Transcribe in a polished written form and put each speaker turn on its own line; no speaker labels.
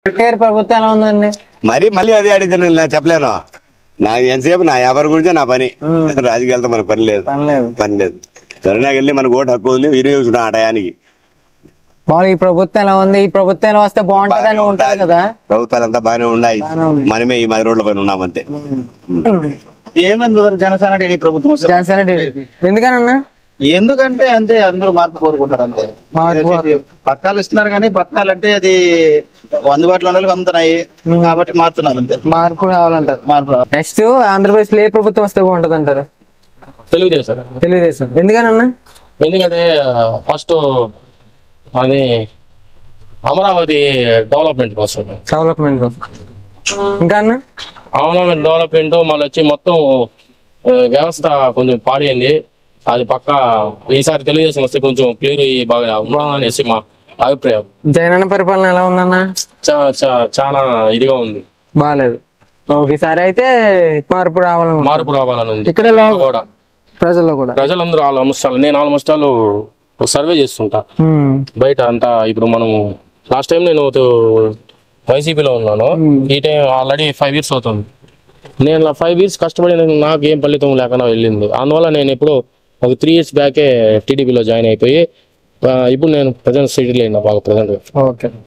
ప్రభుత్వం ఎలా ఉందండి?
మరి మళ్ళీ అదే అడిగితే నేను చెప్పలేను. నాకు ఎంతసేపు నా ఎవరి గురించే నా పని. రాజకీయాలతో మన పని లేదు. కరోనాకి వెళ్ళి మనకు ఓటు హక్కు ఉంది, వినియోగించుకున్నాం ఆ టయానికి.
ఈ ప్రభుత్వం ఎలా ఉంది? ఈ ప్రభుత్వం ఎలా వస్తే బాగుంటదని ఉంటారు కదా.
ప్రభుత్వాలు అంతా బాగానే ఉన్నాయి, మనమే ఈ 10 రోడ్ల పైన ఉన్నామంతే.
ఏమంది జనసేన ప్రభుత్వం
ఎందుకనన్నా?
ఎందుకంటే అంతే, అందరూ మార్పు కోరుకుంటారు అంతే. పథకాలు ఇస్తున్నారు కానీ పథకాలు అంటే అది అందుబాటులో అందుతున్నాయి కాబట్టి మారుతున్నారు అంతే.
మార్పు కావాలంటారు. నెక్స్ట్ ఆంధ్రప్రదేశ్ లో ఏ ప్రభుత్వం వస్తే బాగుంటది అంటారు? తెలుగుదేశం. ఎందుకనన్నా?
ఎందుకంటే ఫస్ట్ అది అమరావతి డెవలప్మెంట్ కోసం.
ఇంకా అన్న
అమరావతి డెవలప్మెంట్ మళ్ళీ వచ్చి మొత్తం వ్యవస్థ కొంచెం పాడైంది. అది పక్క ఈసారి తెలుగుదేశం వస్తే కొంచెం క్లియర్ బాగా అనేసి మా అభిప్రాయం.
జగనన్న పరిపాలన ఎలా ఉందన్న?
చాలా ఇదిగా ఉంది,
బాగాలేదు. ఒకసారి అయితే మార్పు రావాలని ఉంది. ఇక్కడ
కూడా ప్రజలందరూ నేను ఆల్మోస్ట్ సర్వే చేస్తుంటా బయట అంతా. ఇప్పుడు మనము లాస్ట్ టైం నేను వైసీపీలో ఉన్నాను, ఈ టైం ఆల్రెడీ 5 years అవుతుంది. నేను 5 years కష్టపడి నాకు ఏం ఫలితం లేకుండా వెళ్ళింది. అందువల్ల నేను ఎప్పుడు ఒక 3 years బ్యాకే టీడీపీలో జాయిన్ అయిపోయి ఇప్పుడు నేను ప్రజెంట్ సిటీలో అయినా బాగా ప్రజెంట్.